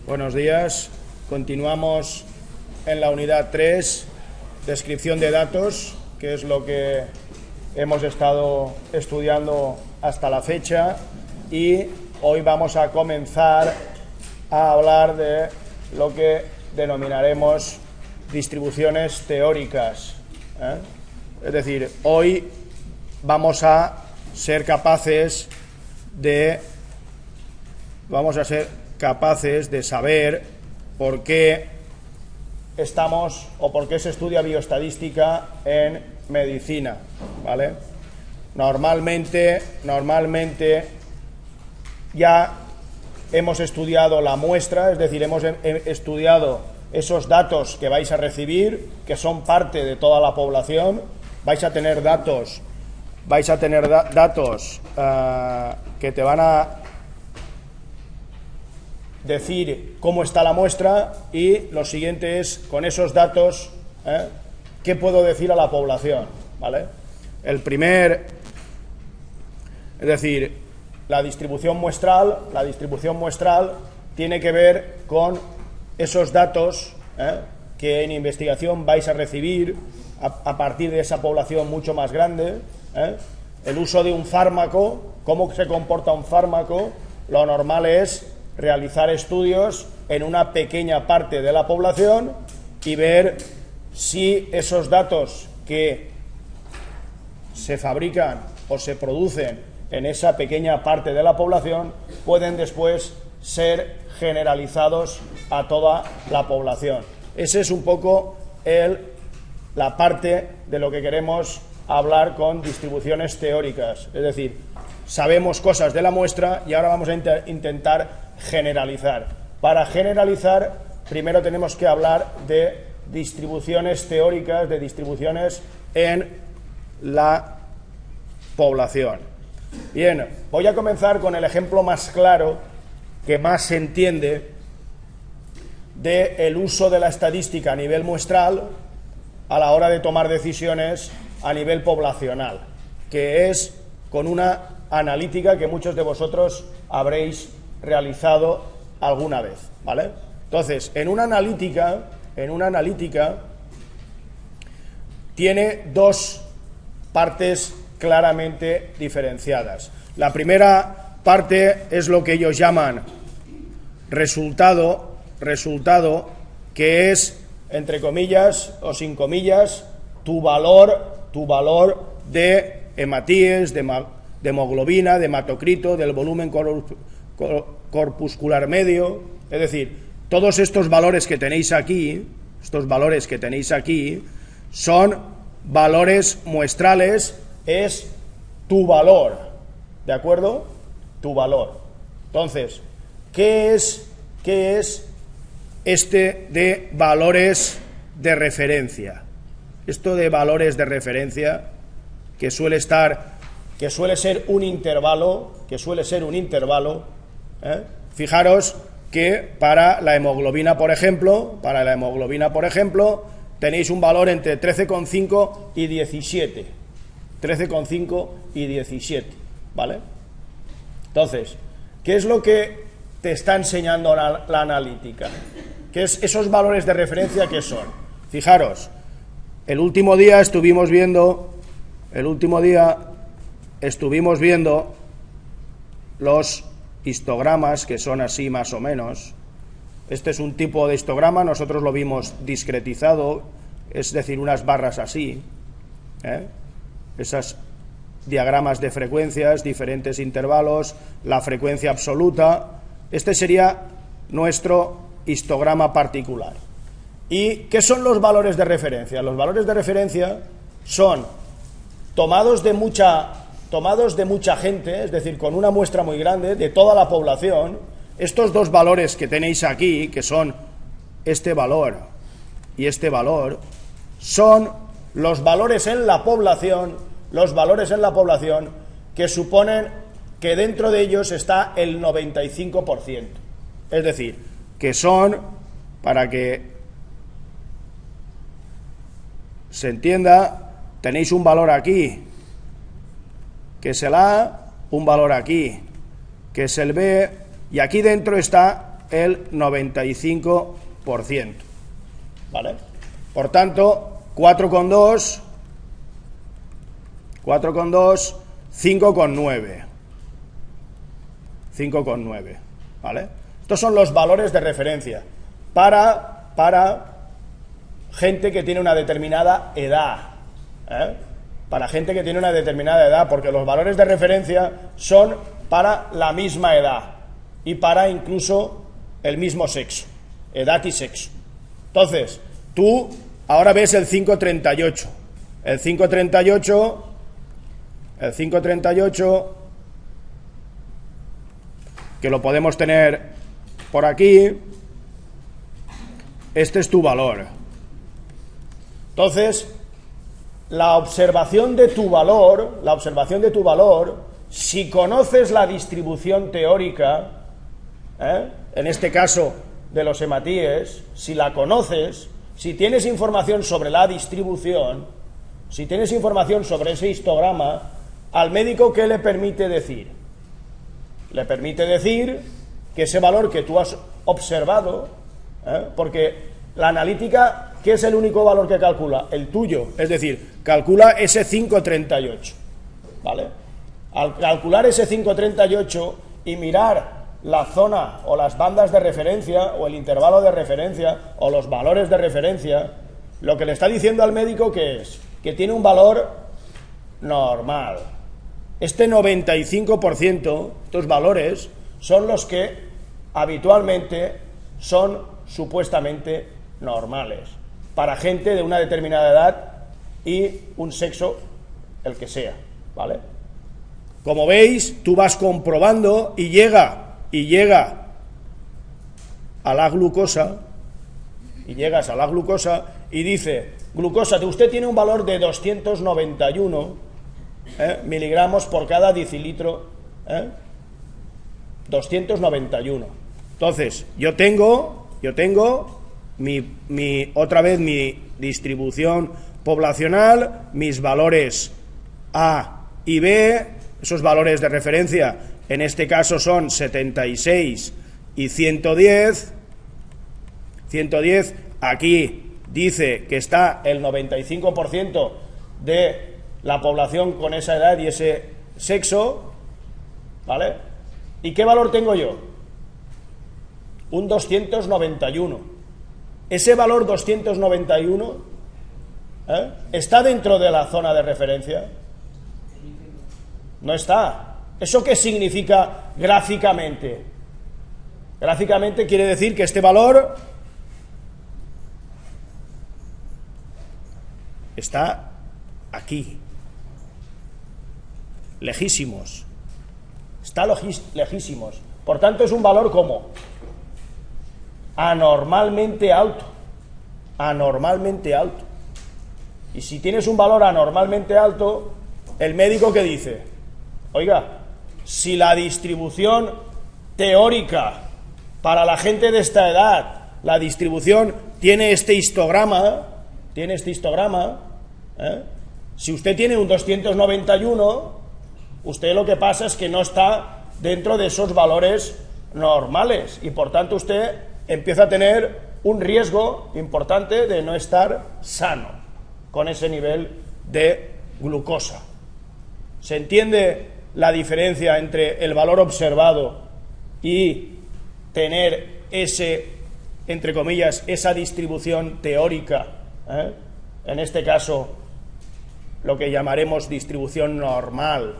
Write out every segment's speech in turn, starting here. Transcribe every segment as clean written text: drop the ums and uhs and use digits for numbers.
Buenos días. Continuamos en la unidad 3, descripción de datos, que es lo que hemos estado estudiando hasta la fecha, y hoy vamos a comenzar a hablar de lo que denominaremos distribuciones teóricas. Es decir, hoy vamos a ser capaces de saber por qué estamos o por qué se estudia bioestadística en medicina, ¿vale? Normalmente ya hemos estudiado la muestra, es decir, hemos estudiado esos datos que vais a recibir, que son parte de toda la población. Vais a tener datos que te van a decir cómo está la muestra, y lo siguiente es, con esos datos, ¿qué puedo decir a la población? ¿Vale? Es decir, la distribución muestral tiene que ver con esos datos que en investigación vais a recibir a partir de esa población mucho más grande. El uso de un fármaco, cómo se comporta un fármaco, lo normal es realizar estudios en una pequeña parte de la población y ver si esos datos que se fabrican o se producen en esa pequeña parte de la población pueden después ser generalizados a toda la población. Ese es un poco la parte de lo que queremos hablar con distribuciones teóricas. Es decir, sabemos cosas de la muestra y ahora vamos a intentar generalizar. Para generalizar, primero tenemos que hablar de distribuciones teóricas, de distribuciones en la población. Bien, voy a comenzar con el ejemplo más claro, que más se entiende, del uso de la estadística a nivel muestral a la hora de tomar decisiones a nivel poblacional, que es con una analítica que muchos de vosotros habréis realizado alguna vez, ¿vale? Entonces, en una analítica tiene dos partes claramente diferenciadas. La primera parte es lo que ellos llaman resultado, que es, entre comillas o sin comillas, tu valor de hematíes, de hemoglobina, de hematocrito, del volumen corpuscular medio. Es decir, todos estos valores que tenéis aquí, son valores muestrales, es tu valor, ¿de acuerdo? Tu valor. Entonces, ¿qué es este de valores de referencia? Esto de valores de referencia, que suele ser un intervalo, fijaros que para la hemoglobina, por ejemplo, tenéis un valor entre 13,5 y 17. 13,5 y 17, ¿vale? Entonces, ¿qué es lo que te está enseñando la analítica? ¿Qué es esos valores de referencia que son? Fijaros, el último día estuvimos viendo los histogramas, que son así más o menos. Este es un tipo de histograma, nosotros lo vimos discretizado, es decir, unas barras así, esas diagramas de frecuencias, diferentes intervalos, la frecuencia absoluta. Este sería nuestro histograma particular. ¿Y qué son los valores de referencia? Los valores de referencia son tomados de mucha gente, es decir, con una muestra muy grande de toda la población. Estos dos valores que tenéis aquí, que son este valor y este valor, son los valores en la población, que suponen que dentro de ellos está el 95%. Es decir, que son, para que se entienda, tenéis un valor aquí, que es el A, un valor aquí, que es el B, y aquí dentro está el 95%. ¿Vale? Por tanto, 4,2, 5,9. 5,9. ¿Vale? Estos son los valores de referencia para gente que tiene una determinada edad. Para gente que tiene una determinada edad, porque los valores de referencia son para la misma edad y para incluso el mismo sexo, edad y sexo. Entonces, tú ahora ves el 5,38. El 5,38, que lo podemos tener por aquí, este es tu valor. Entonces, la observación de tu valor, si conoces la distribución teórica, en este caso de los hematíes, si la conoces, si tienes información sobre la distribución, si tienes información sobre ese histograma, al médico, ¿qué le permite decir? Le permite decir que ese valor que tú has observado, porque la analítica, ¿qué es el único valor que calcula? El tuyo, es decir, calcula ese 5,38, ¿vale? Al calcular ese 5,38 y mirar la zona o las bandas de referencia o el intervalo de referencia o los valores de referencia, lo que le está diciendo al médico que es que tiene un valor normal. Este 95%, estos valores, son los que habitualmente son supuestamente normales para gente de una determinada edad y un sexo, el que sea, ¿vale? Como veis, tú vas comprobando y llega a la glucosa, llegas a la glucosa y dice: glucosa, usted tiene un valor de 291 miligramos por cada decilitro, 291. Entonces, yo tengo otra vez mi distribución poblacional, mis valores A y B, esos valores de referencia en este caso son 76 y 110. 110, aquí dice que está el 95% de la población con esa edad y ese sexo, ¿vale? ¿Y qué valor tengo yo? Un 291. Ese valor 291 ¿está dentro de la zona de referencia? No está. ¿Eso qué significa gráficamente? Gráficamente quiere decir que este valor está aquí, lejísimos, está lejísimos. Por tanto, es un valor como anormalmente alto, anormalmente alto. Y si tienes un valor anormalmente alto, el médico, ¿qué dice? Oiga, si la distribución teórica para la gente de esta edad, la distribución tiene este histograma, si usted tiene un 291, usted lo que pasa es que no está dentro de esos valores normales y por tanto usted empieza a tener un riesgo importante de no estar sano con ese nivel de glucosa. ¿Se entiende la diferencia entre el valor observado y tener ese, entre comillas, esa distribución teórica? En este caso, lo que llamaremos distribución normal.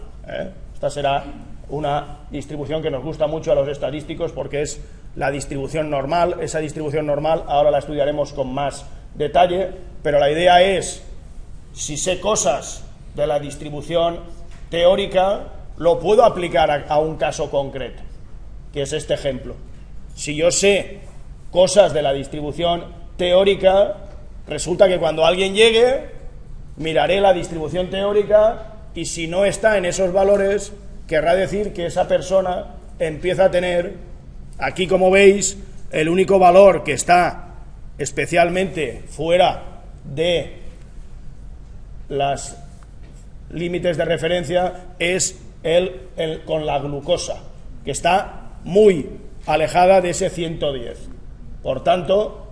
Esta será una distribución que nos gusta mucho a los estadísticos porque es la distribución normal. Esa distribución normal ahora la estudiaremos con más detalle, pero la idea es, si sé cosas de la distribución teórica, lo puedo aplicar a un caso concreto, que es este ejemplo. Si yo sé cosas de la distribución teórica, resulta que cuando alguien llegue, miraré la distribución teórica y si no está en esos valores, querrá decir que esa persona empieza a tener, aquí como veis, el único valor que está especialmente fuera de los límites de referencia es el con la glucosa, que está muy alejada de ese 110. Por tanto,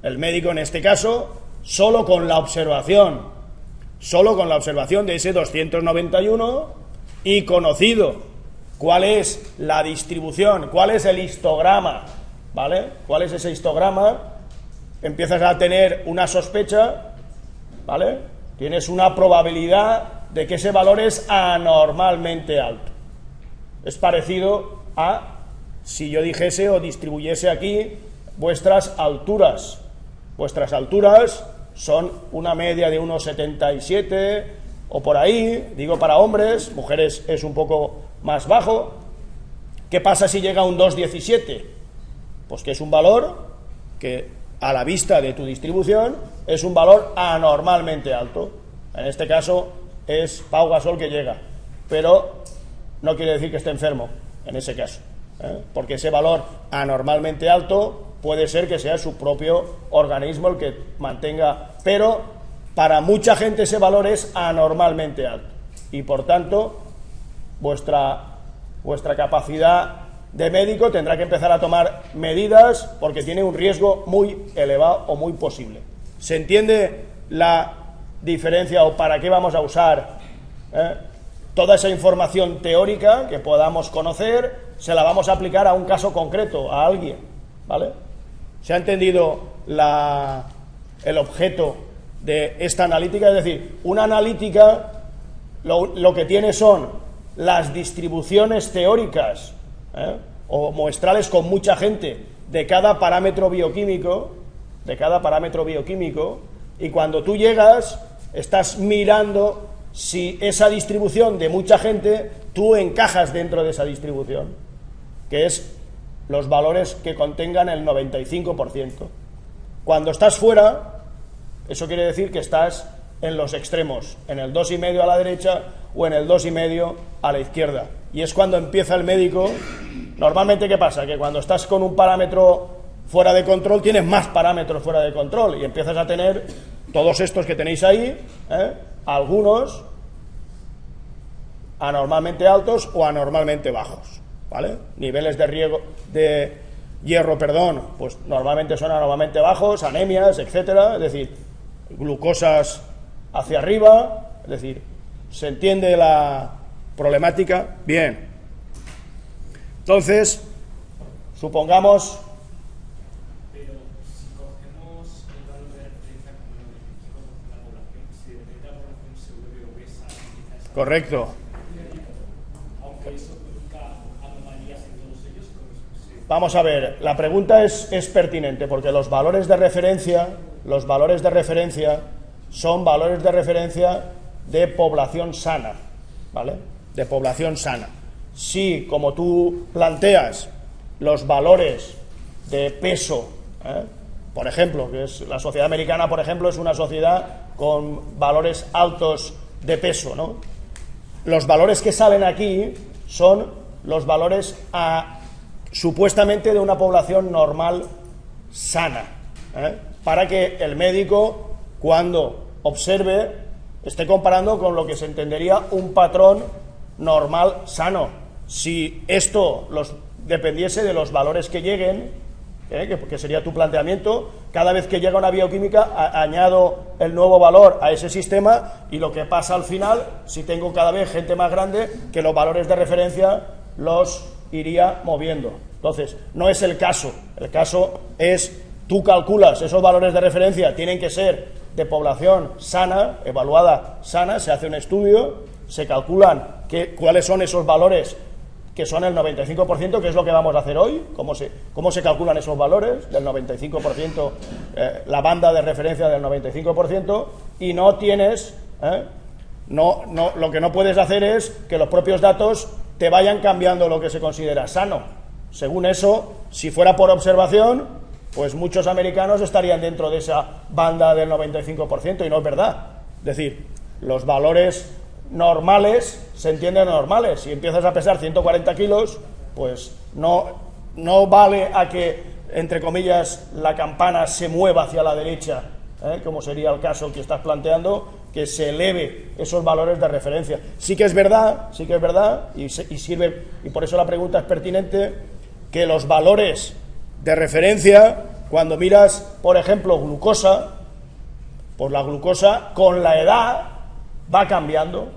el médico en este caso, solo con la observación de ese 291 y conocido cuál es la distribución, cuál es el histograma, ¿vale? ¿Cuál es ese histograma? Empiezas a tener una sospecha, ¿vale? Tienes una probabilidad de que ese valor es anormalmente alto. Es parecido a si yo dijese o distribuyese aquí vuestras alturas. Vuestras alturas son una media de 1,77 o por ahí, digo para hombres, mujeres es un poco más bajo. ¿Qué pasa si llega a un 2,17? Pues que es un valor que a la vista de tu distribución es un valor anormalmente alto. En este caso es Pau Gasol que llega, pero no quiere decir que esté enfermo en ese caso, porque ese valor anormalmente alto puede ser que sea su propio organismo el que mantenga, pero para mucha gente ese valor es anormalmente alto y por tanto vuestra capacidad de médico tendrá que empezar a tomar medidas porque tiene un riesgo muy elevado o muy posible. ¿Se entiende la diferencia o para qué vamos a usar toda esa información teórica que podamos conocer? Se la vamos a aplicar a un caso concreto, a alguien, ¿vale? ¿Se ha entendido el objeto de esta analítica? Es decir, una analítica lo que tiene son las distribuciones teóricas o muestrales con mucha gente de cada parámetro bioquímico, y cuando tú llegas estás mirando si esa distribución de mucha gente tú encajas dentro de esa distribución, que es los valores que contengan el 95%. Cuando estás fuera, eso quiere decir que estás en los extremos, en el 2,5 a la derecha o en el 2,5 a la izquierda. Y es cuando empieza el médico. Normalmente, ¿qué pasa? Que cuando estás con un parámetro fuera de control, tienes más parámetros fuera de control y empiezas a tener todos estos que tenéis ahí, algunos anormalmente altos o anormalmente bajos, ¿vale? Niveles de hierro, pues normalmente son anormalmente bajos, anemias, etcétera, es decir, glucosas hacia arriba, es decir, ¿se entiende la problemática? Bien. Entonces, supongamos... Pero si cogemos el valor de referencia como el 95% de la población, si de repente la población se vuelve obesa, quizás... Correcto. Aunque eso produzca anomalías en todos ellos, Vamos a ver, la pregunta es pertinente porque los valores de referencia son valores de referencia de población sana, ¿vale? De población sana. Si, como tú planteas, los valores de peso, por ejemplo, que es la sociedad americana, por ejemplo, es una sociedad con valores altos de peso, ¿no? Los valores que salen aquí son los valores supuestamente de una población normal sana, para que el médico, cuando observe, esté comparando con lo que se entendería un patrón normal sano. Si esto dependiese de los valores que lleguen, que sería tu planteamiento, cada vez que llega una bioquímica añado el nuevo valor a ese sistema y lo que pasa al final, si tengo cada vez gente más grande, que los valores de referencia los iría moviendo. Entonces, no es el caso es, tú calculas esos valores de referencia, tienen que ser de población sana, evaluada sana, se hace un estudio, se calculan cuáles son esos valores que son el 95%, que es lo que vamos a hacer hoy, cómo se calculan esos valores del 95%, la banda de referencia del 95%, y no tienes, lo que no puedes hacer es que los propios datos te vayan cambiando lo que se considera sano. Según eso, si fuera por observación, pues muchos americanos estarían dentro de esa banda del 95%, y no es verdad. Es decir, los valores normales se entienden normales. Si empiezas a pesar 140 kilos, pues no vale a que, entre comillas, la campana se mueva hacia la derecha, como sería el caso que estás planteando, que se eleve esos valores de referencia. Sí que es verdad, y sirve, y por eso la pregunta es pertinente, que los valores de referencia, cuando miras, por ejemplo, glucosa, pues la glucosa con la edad va cambiando,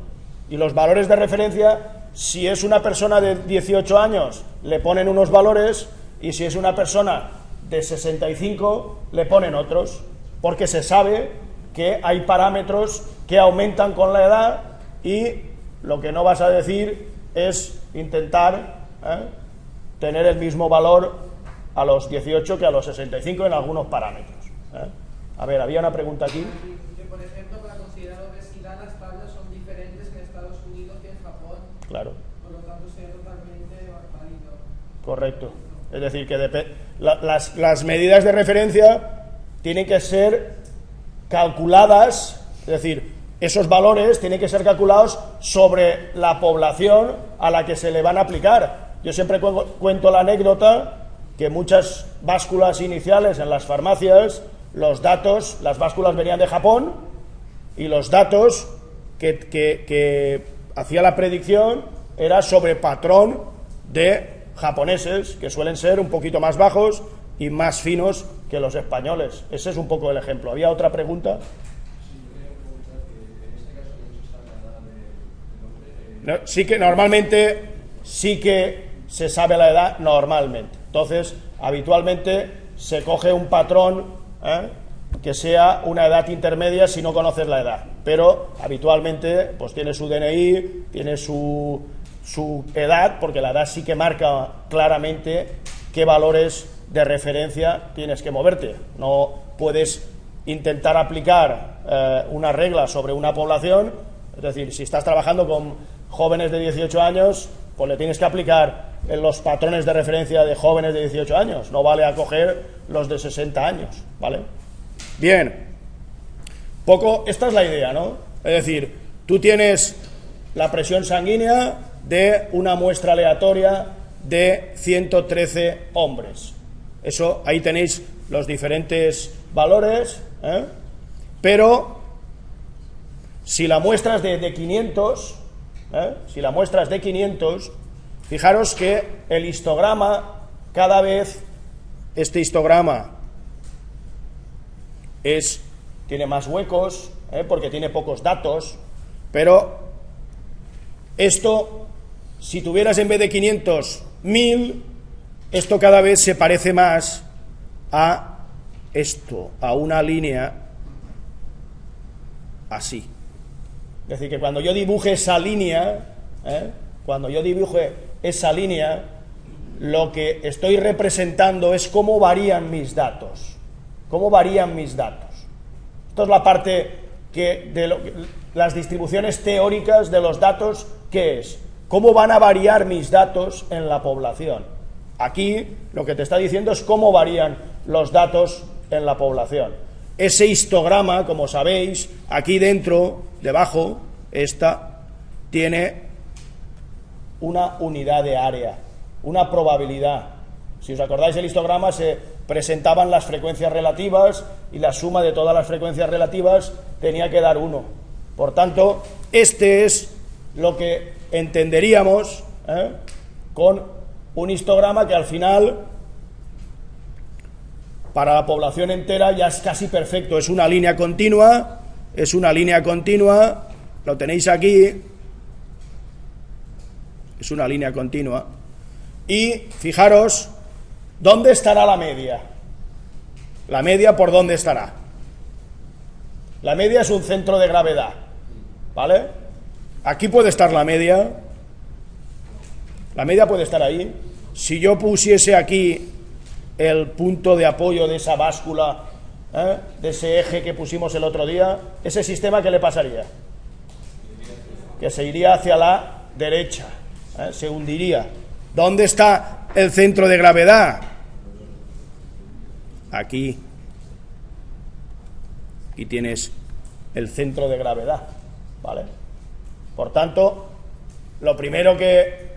y los valores de referencia, si es una persona de 18 años, le ponen unos valores, y si es una persona de 65, le ponen otros, porque se sabe que hay parámetros que aumentan con la edad, y lo que no vas a decir es intentar tener el mismo valor a los 18 que a los 65 en algunos parámetros. A ver, había una pregunta aquí. Que, por ejemplo, para considerar obesidad, las tablas son diferentes en Estados Unidos que en Japón. Claro. Por lo tanto, sería totalmente válido. Correcto. Es decir, que las medidas de referencia tienen que ser calculadas, es decir, esos valores tienen que ser calculados sobre la población a la que se le van a aplicar. Yo siempre cuento la anécdota que muchas básculas iniciales en las farmacias, los datos, las básculas venían de Japón, y los datos que hacía la predicción era sobre patrón de japoneses, que suelen ser un poquito más bajos y más finos que los españoles. Ese es un poco el ejemplo. ¿Había otra pregunta? No, sí que normalmente sí que se sabe la edad normalmente. Entonces, habitualmente se coge un patrón que sea una edad intermedia si no conoces la edad. Pero habitualmente pues tiene su DNI, tiene su edad, porque la edad sí que marca claramente qué valores de referencia tienes que moverte. No puedes intentar aplicar una regla sobre una población, es decir, si estás trabajando con jóvenes de 18 años, pues le tienes que aplicar en los patrones de referencia de jóvenes de 18 años, no vale a coger los de 60 años, ¿vale? Bien, esta es la idea, ¿no? Es decir, tú tienes la presión sanguínea de una muestra aleatoria de 113 hombres. Eso, ahí tenéis los diferentes valores, pero si la muestra es de 500, si la muestra es de 500, fijaros que el histograma, cada vez este histograma tiene más huecos, porque tiene pocos datos, pero esto, si tuvieras en vez de 500, 1000, esto cada vez se parece más a esto, a una línea así. Es decir, que cuando yo dibuje esa línea, lo que estoy representando es cómo varían mis datos. ¿Cómo varían mis datos? Esto es la parte las distribuciones teóricas de los datos, ¿qué es? ¿Cómo van a variar mis datos en la población? Aquí lo que te está diciendo es cómo varían los datos en la población. Ese histograma, como sabéis, aquí dentro, debajo, tiene una unidad de área, una probabilidad. Si os acordáis, el histograma se presentaban las frecuencias relativas y la suma de todas las frecuencias relativas tenía que dar 1. Por tanto, este es lo que entenderíamos con un histograma que al final, para la población entera, ya es casi perfecto. Es una línea continua, lo tenéis aquí, es una línea continua. Y fijaros, ¿dónde estará la media? La media, ¿por dónde estará? La media es un centro de gravedad, ¿vale? Aquí puede estar la media puede estar ahí. Si yo pusiese aquí el punto de apoyo de esa báscula, de ese eje que pusimos el otro día, ese sistema, ¿qué le pasaría? Que se iría hacia la derecha, se hundiría. ¿Dónde está el centro de gravedad? Aquí. Y tienes el centro de gravedad, ¿vale? Por tanto, lo primero que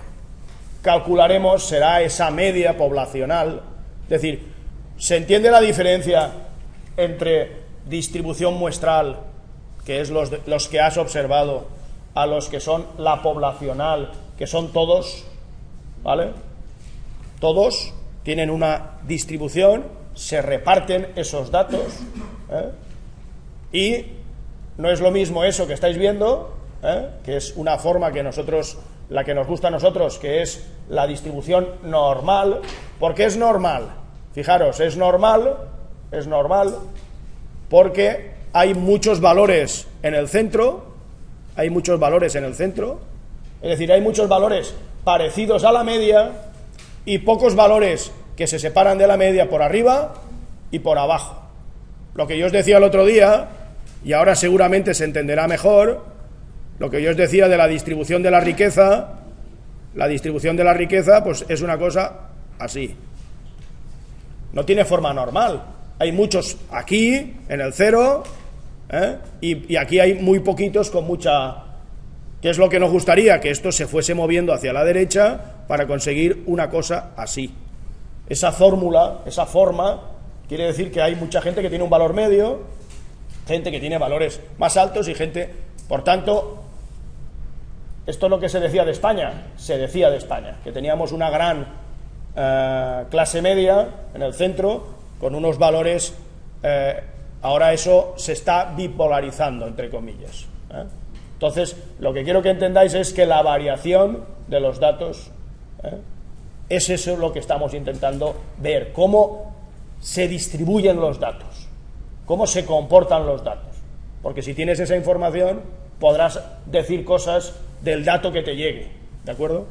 calcularemos será esa media poblacional. Es decir, ¿se entiende la diferencia entre distribución muestral, que es los que has observado, a los que son la poblacional, que son todos? ¿Vale? todos tienen una distribución, se reparten esos datos, y no es lo mismo eso que estáis viendo, que es una forma que nosotros, la que nos gusta a nosotros, que es la distribución normal. ¿Por qué es normal? Fijaros, es normal porque hay muchos valores en el centro, es decir, hay muchos valores parecidos a la media y pocos valores que se separan de la media por arriba y por abajo. Lo que yo os decía el otro día, y ahora seguramente se entenderá mejor, lo que yo os decía de la distribución de la riqueza, pues es una cosa así. No tiene forma normal. Hay muchos aquí, en el cero, y aquí hay muy poquitos con mucha... ¿Qué es lo que nos gustaría? Que esto se fuese moviendo hacia la derecha para conseguir una cosa así. Esa fórmula, esa forma, quiere decir que hay mucha gente que tiene un valor medio, gente que tiene valores más altos y gente... Por tanto, esto es lo que se decía de España, que teníamos una gran clase media en el centro con unos valores... ahora eso se está bipolarizando, entre comillas. Entonces, lo que quiero que entendáis es que la variación de los datos, es eso lo que estamos intentando ver, cómo se distribuyen los datos, cómo se comportan los datos. Porque si tienes esa información, podrás decir cosas del dato que te llegue, ¿de acuerdo?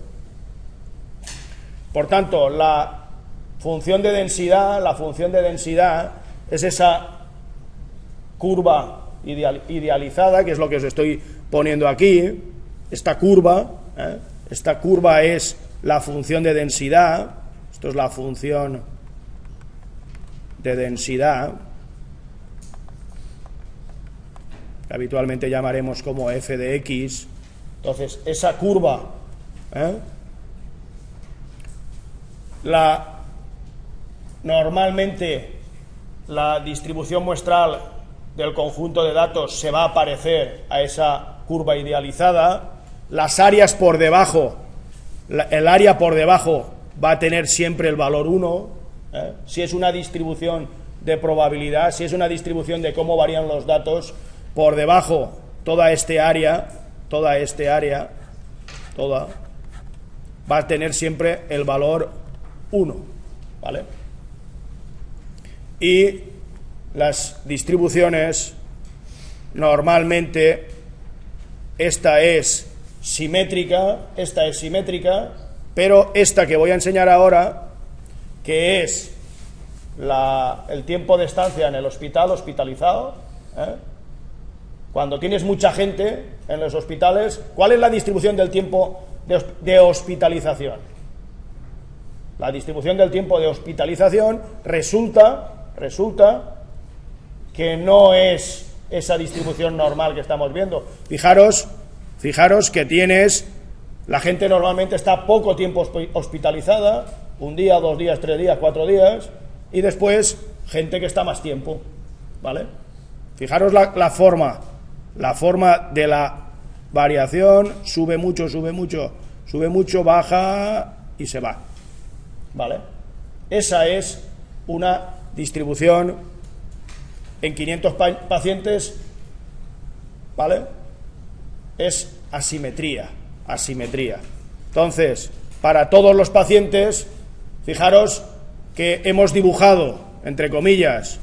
Por tanto, la función de densidad es esa curva idealizada, que es lo que os estoy poniendo aquí. Esta curva es la función de densidad. Esto es la función de densidad, que habitualmente llamaremos como f de x. Entonces, esa curva, normalmente la distribución muestral del conjunto de datos se va a parecer a esa curva idealizada. Las áreas por debajo, el área por debajo va a tener siempre el valor 1, si es una distribución de probabilidad, si es una distribución de cómo varían los datos, por debajo toda área va a tener siempre el valor 1, ¿vale? Y las distribuciones, normalmente esta es simétrica, pero esta que voy a enseñar ahora, que es el tiempo de estancia en el hospitalizado, cuando tienes mucha gente en los hospitales, ¿cuál es la distribución del tiempo de hospitalización? La distribución del tiempo de hospitalización resulta que no es esa distribución normal que estamos viendo. Fijaros que tienes, la gente normalmente está poco tiempo hospitalizada, 1 día, 2 días, 3 días, 4 días, y después gente que está más tiempo, ¿vale? Fijaros la forma de la variación, sube mucho, baja y se va, ¿vale? Esa es una distribución en 500 pacientes, ¿vale? Es asimetría. Entonces, para todos los pacientes, fijaros que hemos dibujado, entre comillas,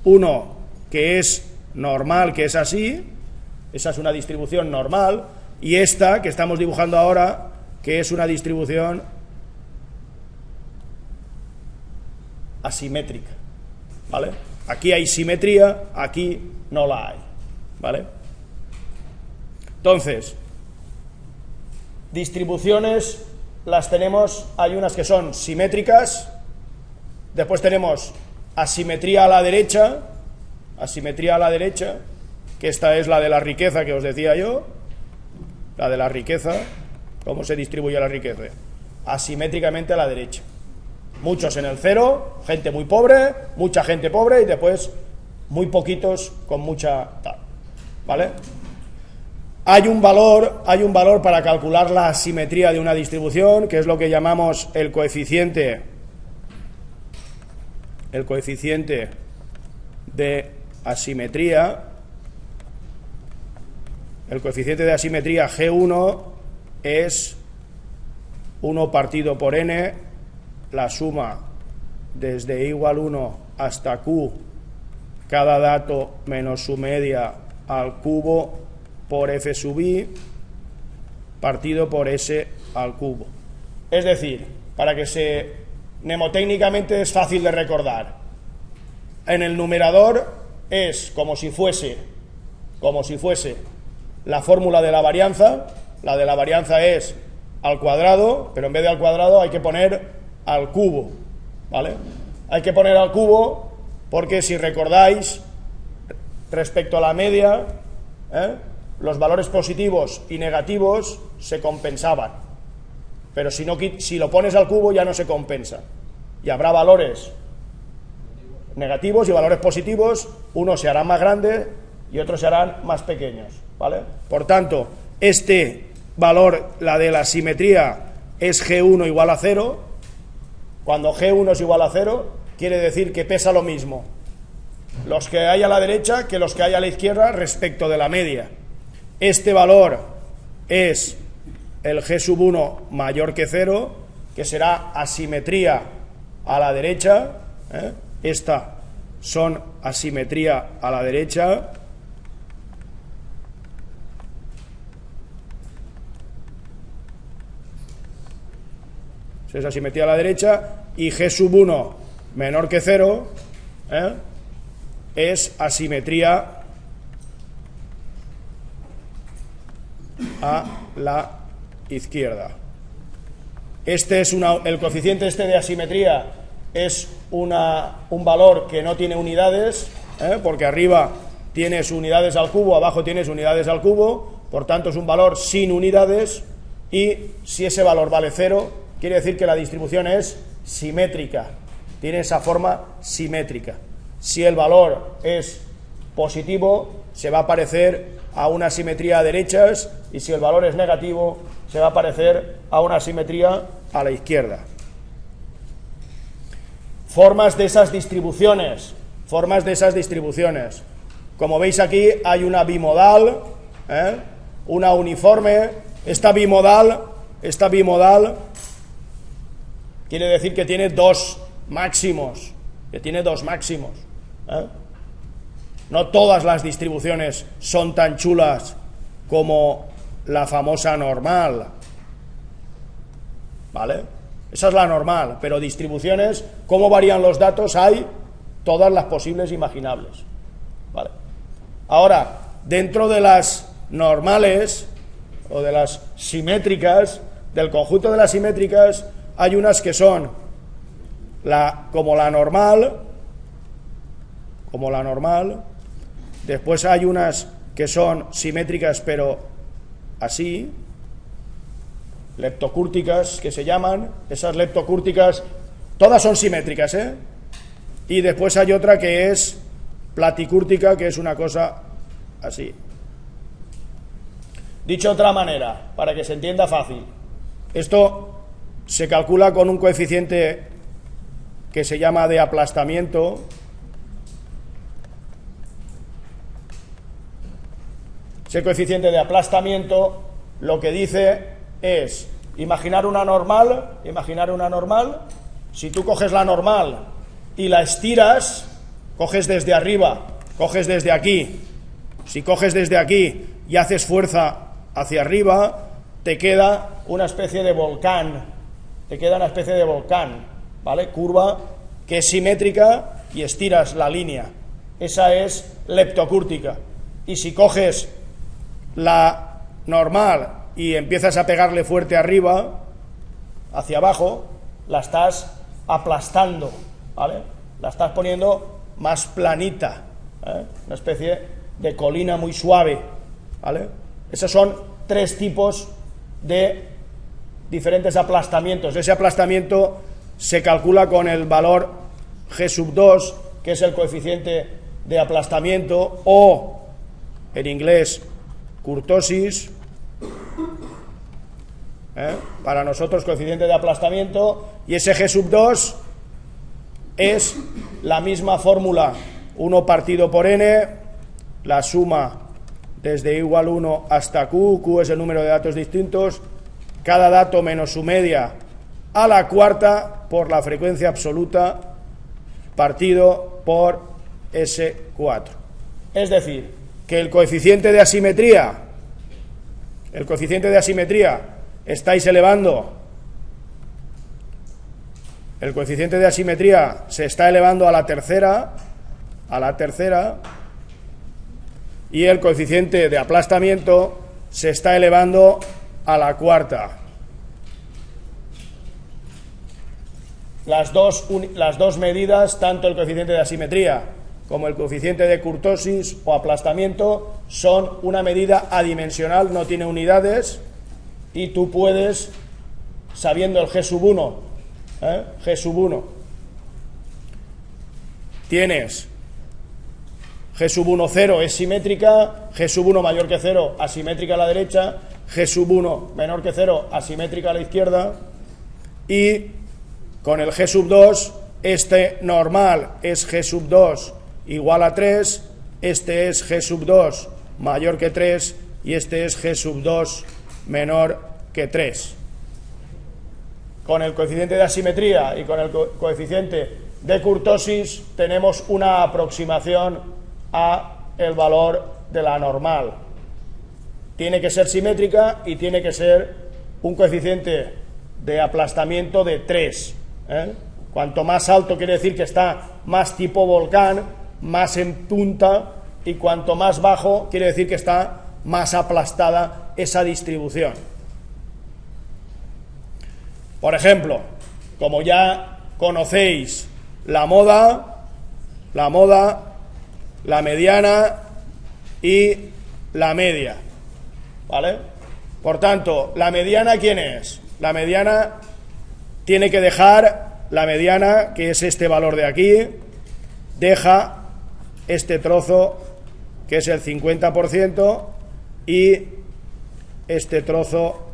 uno que es normal, que es así, esa es una distribución normal, y esta que estamos dibujando ahora, que es una distribución asimétrica, ¿vale? Aquí hay simetría, aquí no la hay, ¿vale? Entonces, distribuciones las tenemos, hay unas que son simétricas, después tenemos asimetría a la derecha, que esta es la de la riqueza que os decía yo, la de la riqueza, ¿cómo se distribuye la riqueza? Asimétricamente a la derecha. Muchos en el cero, gente muy pobre, mucha gente pobre y después muy poquitos con mucha tal, ¿vale? Hay un valor para calcular la asimetría de una distribución, que es lo que llamamos el coeficiente de asimetría. El coeficiente de asimetría G1 es 1 partido por n, la suma desde igual 1 hasta q, cada dato menos su media al cubo por f sub i, partido por s al cubo. Es decir, para que mnemotécnicamente es fácil de recordar, en el numerador es como si fuese la fórmula de la varianza. La de la varianza es al cuadrado, pero en vez de al cuadrado hay que poner al cubo, ¿vale? Hay que poner al cubo porque, si recordáis, respecto a la media, los valores positivos y negativos se compensaban, pero si lo pones al cubo ya no se compensa, y habrá valores negativos y valores positivos, unos se harán más grandes y otros se harán más pequeños, ¿vale? Por tanto, este valor, la de la simetría, es G1 igual a 0. Cuando G1 es igual a 0, quiere decir que pesa lo mismo los que hay a la derecha que los que hay a la izquierda respecto de la media. Este valor es el G sub 1 mayor que 0, que será asimetría a la derecha, Esta son asimetría a la derecha. Es asimetría a la derecha, y G sub 1 menor que 0 es asimetría a la izquierda. Este es el coeficiente de asimetría es un valor que no tiene unidades, porque arriba tienes unidades al cubo, abajo tienes unidades al cubo, por tanto es un valor sin unidades, y si ese valor vale 0, quiere decir que la distribución es simétrica, tiene esa forma simétrica. Si el valor es positivo, se va a parecer a una simetría a derechas, y si el valor es negativo, se va a parecer a una simetría a la izquierda. Formas de esas distribuciones. Como veis aquí, hay una bimodal, una uniforme. Esta bimodal quiere decir que tiene dos máximos. No todas las distribuciones son tan chulas como la famosa normal, ¿vale? Esa es la normal, pero distribuciones, cómo varían los datos, hay todas las posibles imaginables, ¿vale? Ahora, dentro de las normales o de las simétricas, del conjunto de las simétricas, hay unas que son como la normal, después hay unas que son simétricas pero así, leptocúrticas que se llaman. Esas leptocúrticas todas son simétricas, y después hay otra que es platicúrtica, que es una cosa así. Dicho de otra manera, para que se entienda fácil, esto se calcula con un coeficiente que se llama de aplastamiento. Ese coeficiente de aplastamiento lo que dice es, imaginar una normal, si tú coges la normal y la estiras, coges desde arriba, coges desde aquí, si coges desde aquí y haces fuerza hacia arriba, te queda una especie de volcán, ¿vale? Curva, que es simétrica, y estiras la línea. Esa es leptocúrtica. Y si coges la normal y empiezas a pegarle fuerte arriba, hacia abajo, la estás aplastando, ¿vale? La estás poniendo más planita, una especie de colina muy suave, ¿vale? Esos son tres tipos de diferentes aplastamientos. Ese aplastamiento se calcula con el valor G sub 2, que es el coeficiente de aplastamiento, o en inglés kurtosis, para nosotros coeficiente de aplastamiento, y ese G sub 2 es la misma fórmula, 1 partido por n, la suma desde igual 1 hasta Q es el número de datos distintos, cada dato menos su media a la cuarta por la frecuencia absoluta partido por S4. Es decir, que el coeficiente de asimetría estáis elevando, el coeficiente de asimetría se está elevando a la tercera, y el coeficiente de aplastamiento se está elevando a la cuarta. Las dos medidas, tanto el coeficiente de asimetría como el coeficiente de kurtosis o aplastamiento, son una medida adimensional, no tiene unidades, y tú puedes, sabiendo el G sub 1, G sub 1, tienes G sub 1 0 es simétrica, G sub 1 mayor que 0 asimétrica a la derecha, G sub 1 menor que 0 asimétrica a la izquierda, y con el G sub 2, este normal es G sub 2 igual a 3, este es G sub 2 mayor que 3 y este es G sub 2 menor que 3. Con el coeficiente de asimetría y con el coeficiente de kurtosis tenemos una aproximación a el valor de la normal. Tiene que ser simétrica y tiene que ser un coeficiente de aplastamiento de 3. Cuanto más alto quiere decir que está más tipo volcán, más en punta, y cuanto más bajo quiere decir que está más aplastada esa distribución. Por ejemplo, como ya conocéis la moda, la mediana y la media, ¿vale? Por tanto, ¿la mediana quién es? La mediana tiene que dejar, la mediana, que es este valor de aquí, deja este trozo, que es el 50%, y este trozo,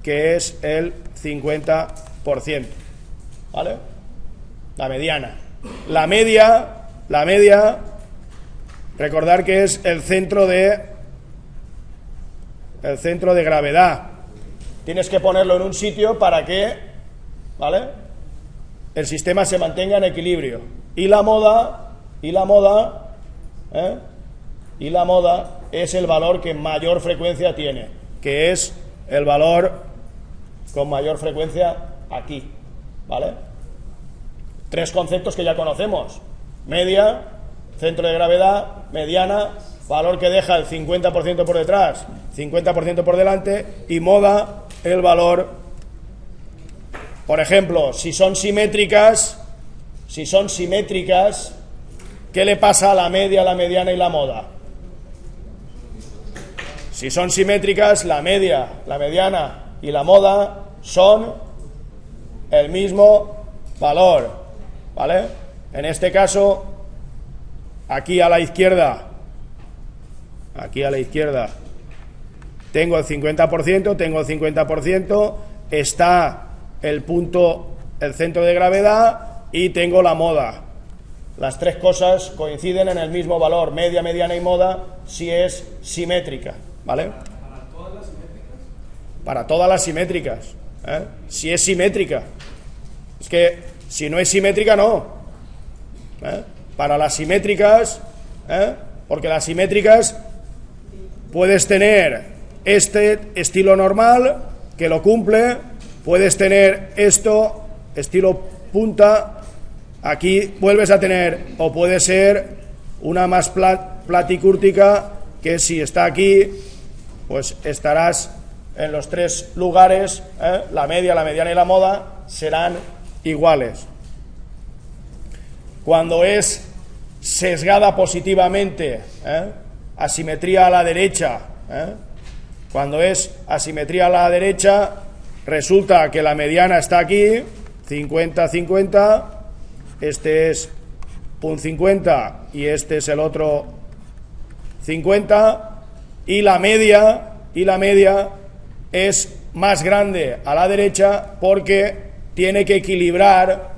que es el 50%, ¿vale? La mediana. La media, recordar que es el centro de gravedad. Tienes que ponerlo en un sitio para que, ¿vale?, el sistema se mantenga en equilibrio. Y la moda es el valor que mayor frecuencia tiene, que es el valor con mayor frecuencia aquí, ¿vale? Tres conceptos que ya conocemos: media, centro de gravedad; mediana, valor que deja el 50% por detrás, 50% por delante; y moda, el valor, por ejemplo, si son simétricas, ¿qué le pasa a la media, la mediana y la moda? Si son simétricas, la media, la mediana y la moda son el mismo valor, ¿vale? En este caso, aquí a la izquierda, tengo el 50%, está el punto, el centro de gravedad, y tengo la moda. Las tres cosas coinciden en el mismo valor, media, mediana y moda, si es simétrica, ¿vale? ¿Para todas las simétricas? Para todas las simétricas, si es simétrica. Es que si no es simétrica, no. Para las simétricas, porque las simétricas puedes tener este estilo normal, que lo cumple, puedes tener esto, estilo punta, aquí vuelves a tener, o puede ser una más platicúrtica, que si está aquí, pues estarás en los tres lugares, la media, la mediana y la moda serán iguales. Cuando es sesgada positivamente, asimetría a la derecha, cuando es asimetría a la derecha, resulta que la mediana está aquí, 50-50, este es un 50 y este es el otro 50, y la media es más grande a la derecha porque tiene que equilibrar,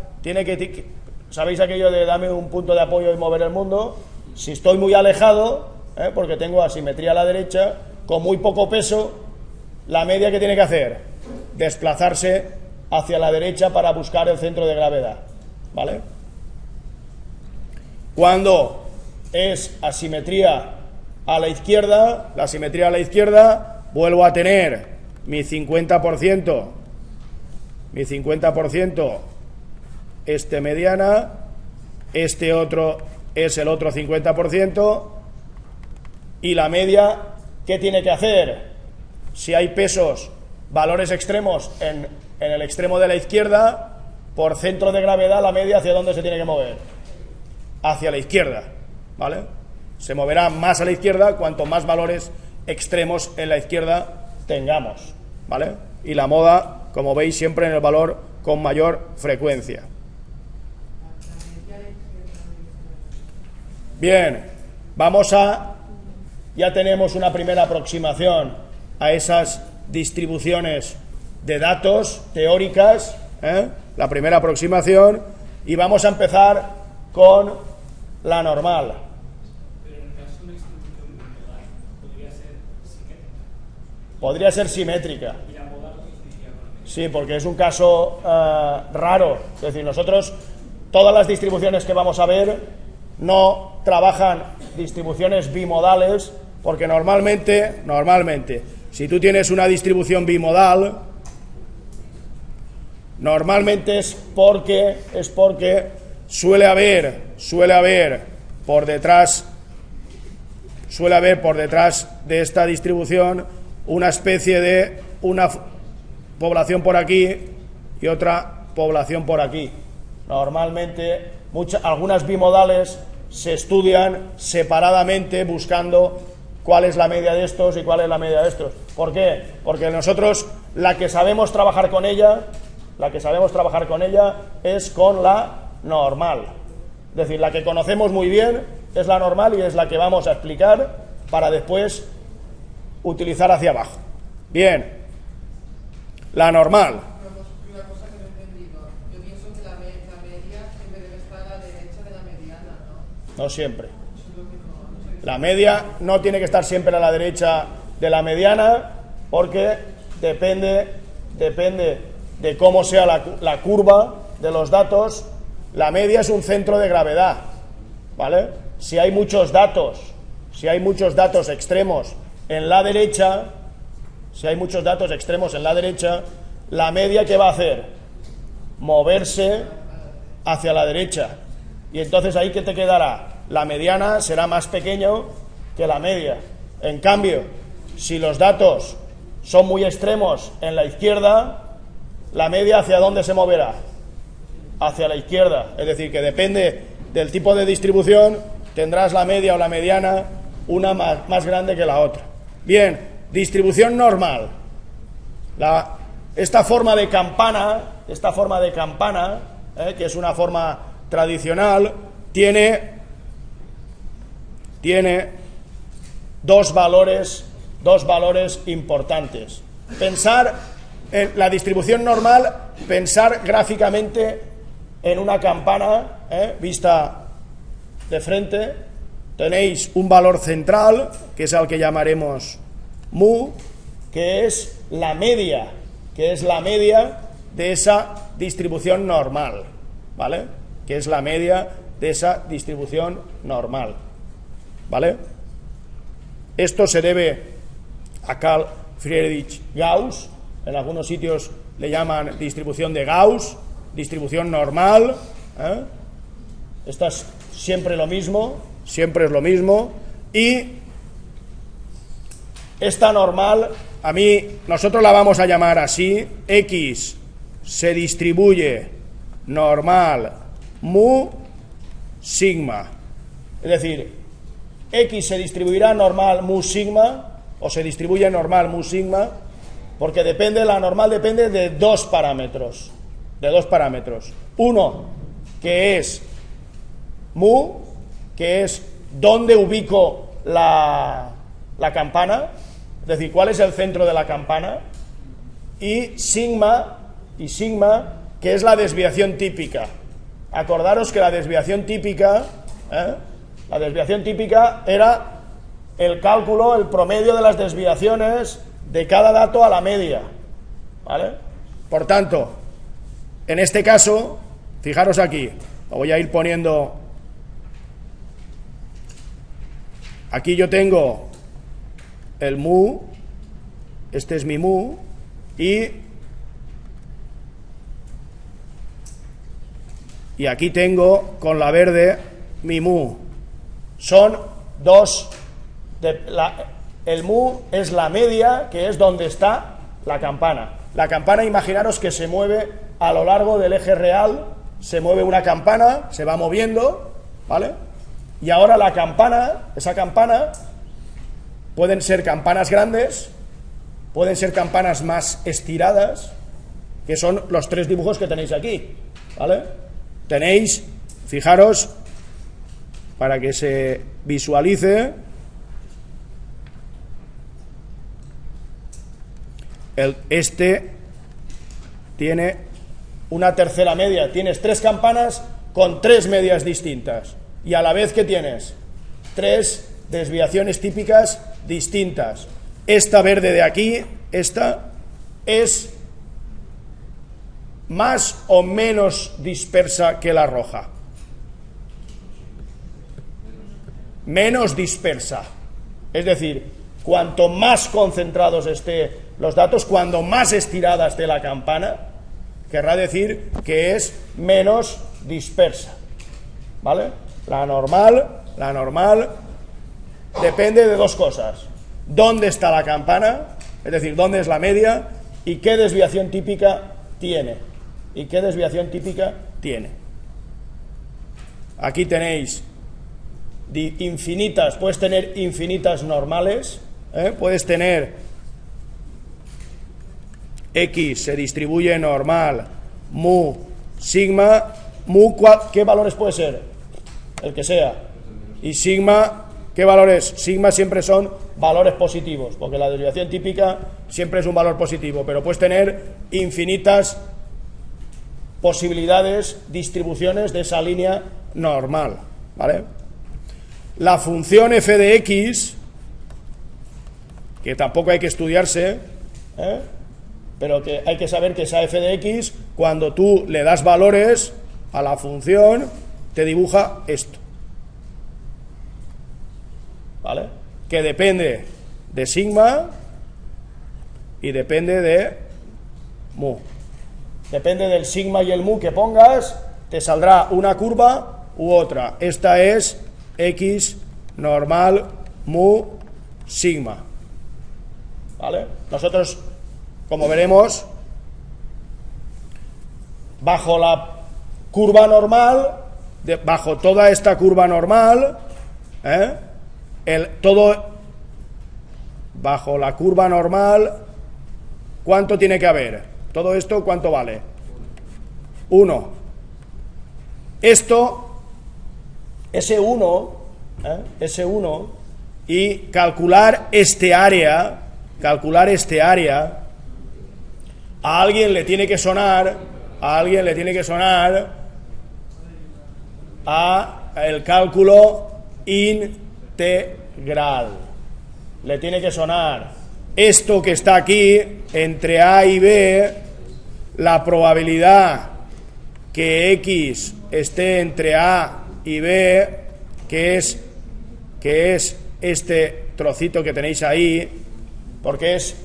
¿sabéis aquello de dame un punto de apoyo y mover el mundo? Si estoy muy alejado, porque tengo asimetría a la derecha, con muy poco peso, la media ¿qué tiene que hacer? Desplazarse hacia la derecha para buscar el centro de gravedad, ¿vale? Cuando es asimetría a la izquierda, la asimetría a la izquierda, vuelvo a tener mi 50%, mediana, este otro es el otro 50%, y la media, ¿qué tiene que hacer? Si hay pesos, valores extremos en el extremo de la izquierda, por centro de gravedad, la media, ¿hacia dónde se tiene que mover? Hacia la izquierda, ¿vale? Se moverá más a la izquierda cuanto más valores extremos en la izquierda tengamos, ¿vale? Y la moda, como veis, siempre en el valor con mayor frecuencia. Bien, ya tenemos una primera aproximación a esas distribuciones de datos teóricas, la primera aproximación, y vamos a empezar con la normal. Pero en el caso de una distribución bimodal, podría ser simétrica. Y la modal coincidiría con la media. Sí, porque es un caso raro. Es decir, nosotros, todas las distribuciones que vamos a ver no trabajan distribuciones bimodales, porque normalmente, si tú tienes una distribución bimodal, normalmente es porque suele haber por detrás de esta distribución una especie de una población por aquí y otra población por aquí. Normalmente algunas bimodales se estudian separadamente buscando cuál es la media de estos y cuál es la media de estos. ¿Por qué? Porque nosotros la que sabemos trabajar con ella es con la normal. Es decir, la que conocemos muy bien es la normal y es la que vamos a explicar para después utilizar hacia abajo. Bien, la normal. Una cosa que no he entendido. Yo pienso que la media siempre debe estar a la derecha de la mediana, ¿no? No siempre. La media no tiene que estar siempre a la derecha de la mediana, porque depende de cómo sea la curva de los datos. La media es un centro de gravedad, ¿vale? Si hay muchos datos extremos en la derecha, la media, ¿qué va a hacer? Moverse hacia la derecha. Y entonces ahí, ¿qué te quedará? La mediana será más pequeño que la media. En cambio, si los datos son muy extremos en la izquierda, la media, ¿hacia dónde se moverá? Hacia la izquierda. Es decir, que depende del tipo de distribución, tendrás la media o la mediana una más grande que la otra. Bien, distribución normal. Esta forma de campana, que es una forma tradicional, tiene dos valores importantes. Pensar en la distribución normal, pensar gráficamente en una campana, vista de frente. Tenéis un valor central, que es al que llamaremos mu, que es la media de esa distribución normal, ¿vale? Que es la media de esa distribución normal, ¿vale? Esto se debe a Carl Friedrich Gauss. En algunos sitios le llaman distribución de Gauss, distribución normal, Esta es siempre lo mismo, y esta normal, nosotros la vamos a llamar así: X se distribuye normal mu sigma. Es decir, X se distribuirá normal mu sigma, o se distribuye normal mu sigma, porque la normal depende de dos parámetros. Uno, que es mu, que es dónde ubico la la campana, es decir, cuál es el centro de la campana, y sigma, que es la desviación típica. Acordaros que la desviación típica era el cálculo, el promedio de las desviaciones de cada dato a la media, ¿vale? Por tanto, en este caso, fijaros aquí, lo voy a ir poniendo. Aquí yo tengo el mu, este es mi mu, y aquí tengo con la verde mi mu. Son dos, el mu es la media, que es donde está la campana. La campana, imaginaros que se mueve a lo largo del eje real, se mueve una campana, se va moviendo, ¿vale? Y ahora la campana, esa campana, pueden ser campanas grandes, pueden ser campanas más estiradas, que son los tres dibujos que tenéis aquí, ¿vale? Tenéis, fijaros, para que se visualice, este tiene una tercera media, tienes tres campanas con tres medias distintas, y a la vez que tienes tres desviaciones típicas distintas. Esta verde de aquí, esta es más o menos dispersa que la roja. Menos dispersa. Es decir, cuanto más concentrados estén los datos, cuando más estirada esté la campana, querrá decir que es menos dispersa, ¿vale? La normal depende de dos cosas: dónde está la campana, es decir, dónde es la media, y qué desviación típica tiene. Aquí tenéis infinitas, puedes tener infinitas normales, puedes tener X se distribuye normal, mu, sigma, mu, ¿qué valores puede ser? El que sea. Y sigma, ¿qué valores? Sigma siempre son valores positivos, porque la desviación típica siempre es un valor positivo, pero puedes tener infinitas posibilidades, distribuciones de esa línea normal, ¿vale? La función f de x, que tampoco hay que estudiarse, pero que hay que saber que esa f de x, cuando tú le das valores a la función, te dibuja esto, ¿vale? Que depende de sigma y depende de mu. Depende del sigma y el mu que pongas, te saldrá una curva u otra. Esta es x normal mu sigma, ¿vale? Nosotros, como veremos, bajo la curva normal, bajo toda esta curva normal, bajo la curva normal, ¿cuánto tiene que haber? Todo esto, ¿cuánto vale? 1. Esto, ese 1, y calcular este área, a alguien le tiene que sonar a el cálculo integral. Le tiene que sonar esto que está aquí entre A y B, la probabilidad que X esté entre A y B, que es este trocito que tenéis ahí, porque es,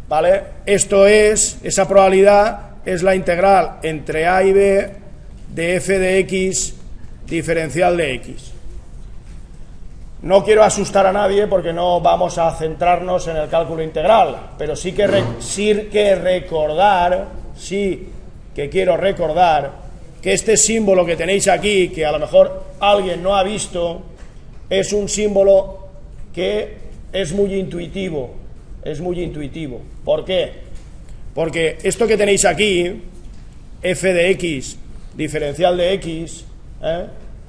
¿vale? Esto es, esa probabilidad es la integral entre A y B de f de x diferencial de x. No quiero asustar a nadie porque no vamos a centrarnos en el cálculo integral, pero sí que quiero recordar que este símbolo que tenéis aquí, que a lo mejor alguien no ha visto, es un símbolo que es muy intuitivo. ¿Por qué? Porque esto que tenéis aquí, f de x diferencial de x,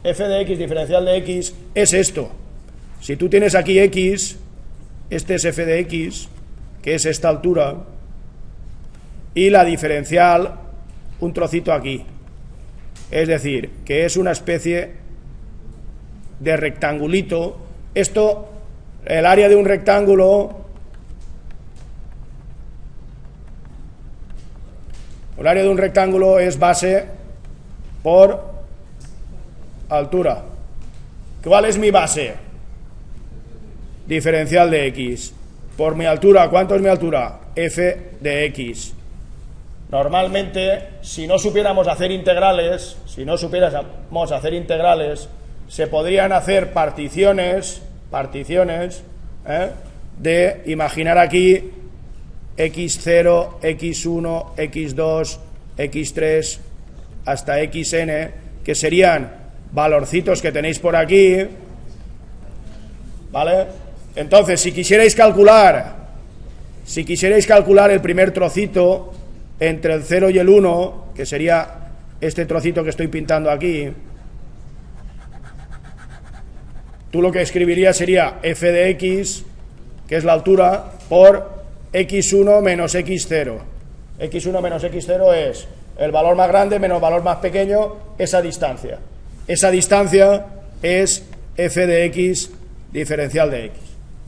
f de x diferencial de x, es esto. Si tú tienes aquí x, este es f de x, que es esta altura, y la diferencial un trocito aquí. Es decir, que es una especie de rectangulito. Esto, el área de un rectángulo, el área de un rectángulo es base por altura. ¿Cuál es mi base? Diferencial de x. Por mi altura, ¿cuánto es mi altura? F de x. Normalmente, si no supiéramos hacer integrales, se podrían hacer particiones, de imaginar aquí x0, x1, x2, x3, hasta xn, que serían valorcitos que tenéis por aquí, ¿vale? Entonces, si quisierais calcular el primer trocito entre el 0 y el 1, que sería este trocito que estoy pintando aquí, tú lo que escribirías sería f de x, que es la altura, por x1 menos x0. x1 menos x0 es el valor más grande menos el valor más pequeño, esa distancia. Esa distancia es f de x diferencial de x.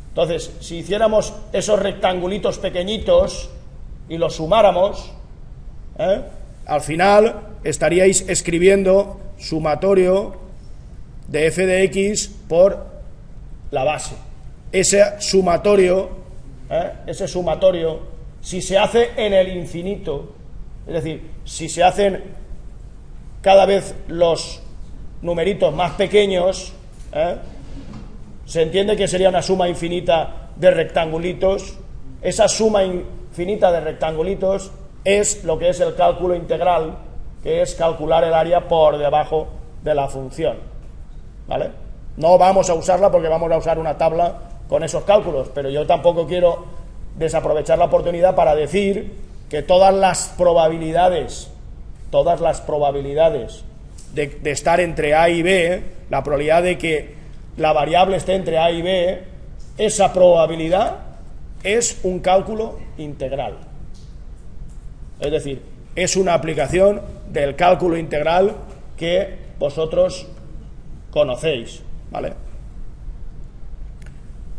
Entonces, si hiciéramos esos rectangulitos pequeñitos y los sumáramos, al final estaríais escribiendo sumatorio de f de x por la base. Ese sumatorio, si se hace en el infinito, es decir, si se hacen cada vez los numeritos más pequeños, se entiende que sería una suma infinita de rectangulitos. Esa suma infinita de rectangulitos es lo que es el cálculo integral, que es calcular el área por debajo de la función, ¿vale? No vamos a usarla porque vamos a usar una tabla con esos cálculos, pero yo tampoco quiero desaprovechar la oportunidad para decir que todas las probabilidades de estar entre A y B, la probabilidad de que la variable esté entre A y B, esa probabilidad es un cálculo integral. Es decir, es una aplicación del cálculo integral que vosotros conocéis, ¿vale?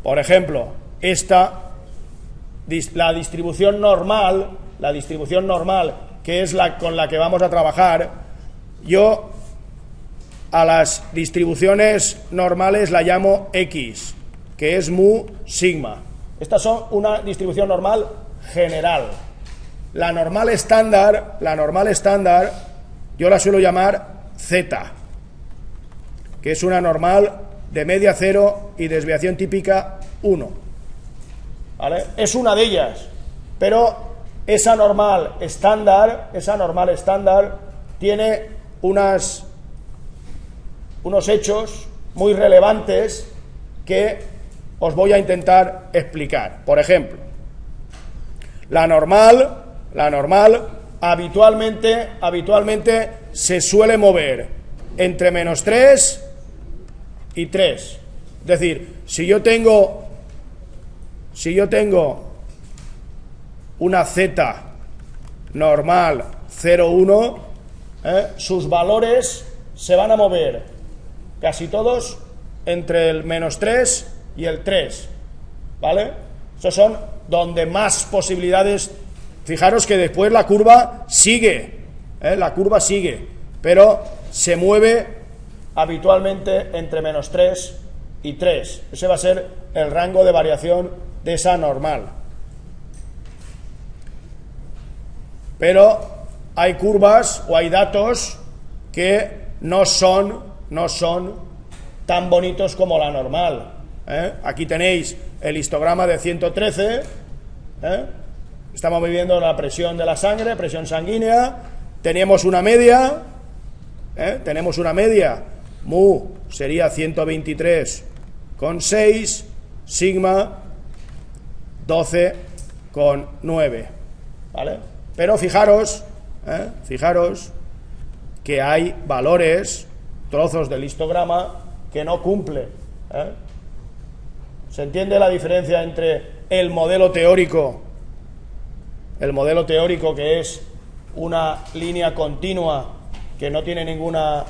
Por ejemplo, la distribución normal, que es la con la que vamos a trabajar, yo a las distribuciones normales la llamo X, que es mu sigma. Estas son una distribución normal general. La normal estándar, yo la suelo llamar Z, que es una normal de media 0 y desviación típica 1. ¿Vale? Es una de ellas, pero esa normal estándar tiene unos hechos muy relevantes que os voy a intentar explicar. Por ejemplo, la normal habitualmente se suele mover entre menos 3 y 3. Es decir, si yo tengo una z normal 0, 1, sus valores se van a mover casi todos entre el menos 3 y el 3, ¿vale? Esos son donde más posibilidades. Fijaros que después la curva sigue, pero se mueve habitualmente entre menos 3 y 3. Ese va a ser el rango de variación de esa normal. Pero hay curvas o hay datos que no son tan bonitos como la normal. Aquí tenéis el histograma de 113. Estamos midiendo la presión de la sangre, presión sanguínea. Tenemos una media. Mu sería 123,6, sigma 12,9, ¿vale? Pero fijaros que hay valores, trozos del histograma que no cumplen, O ¿Se entiende la diferencia entre el modelo teórico que es una línea continua que no tiene ninguna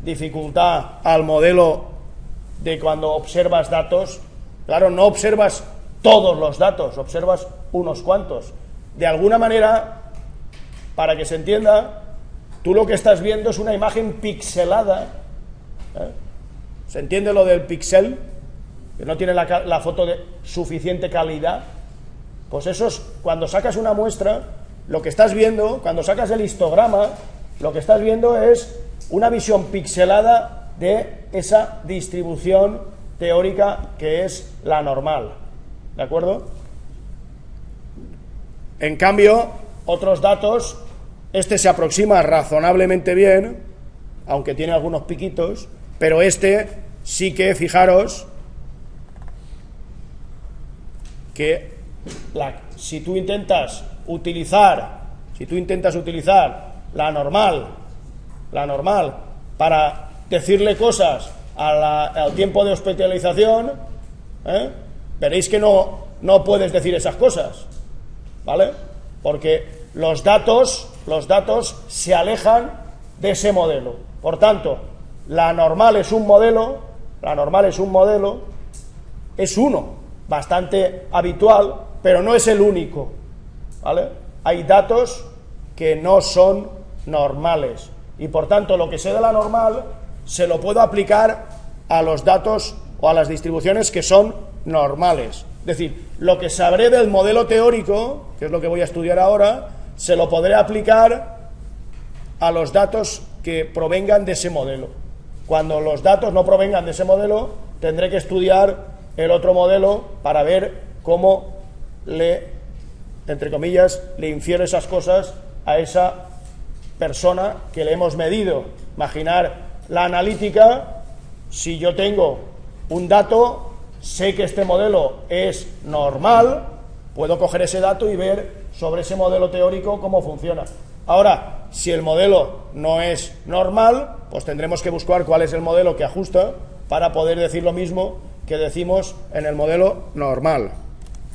dificultad, al modelo de cuando observas datos? Claro, no observas todos los datos, observas unos cuantos. De alguna manera, para que se entienda, tú lo que estás viendo es una imagen pixelada, ¿eh? ¿Se entiende lo del pixel? Que no tiene la foto de suficiente calidad. Pues eso es, cuando sacas una muestra, lo que estás viendo, cuando sacas el histograma, lo que estás viendo es una visión pixelada de esa distribución teórica que es la normal. ¿De acuerdo? En cambio, otros datos, este se aproxima razonablemente bien, aunque tiene algunos piquitos, pero este sí que, fijaros, que si tú intentas utilizar la normal para decirle cosas al tiempo de hospitalización, veréis que no puedes decir esas cosas, ¿vale? Porque los datos se alejan de ese modelo. Por tanto, la normal es un modelo, es uno, bastante habitual, pero no es el único, ¿vale? Hay datos que no son normales y por tanto lo que sé de la normal se lo puedo aplicar a los datos o a las distribuciones que son normales. Es decir, lo que sabré del modelo teórico, que es lo que voy a estudiar ahora, se lo podré aplicar a los datos que provengan de ese modelo. Cuando los datos no provengan de ese modelo, tendré que estudiar el otro modelo para ver cómo entre comillas, le infiero esas cosas a esa persona que le hemos medido. Imaginar la analítica, si yo tengo un dato, sé que este modelo es normal, puedo coger ese dato y ver sobre ese modelo teórico cómo funciona. Ahora, si el modelo no es normal, pues tendremos que buscar cuál es el modelo que ajusta para poder decir lo mismo que decimos en el modelo normal.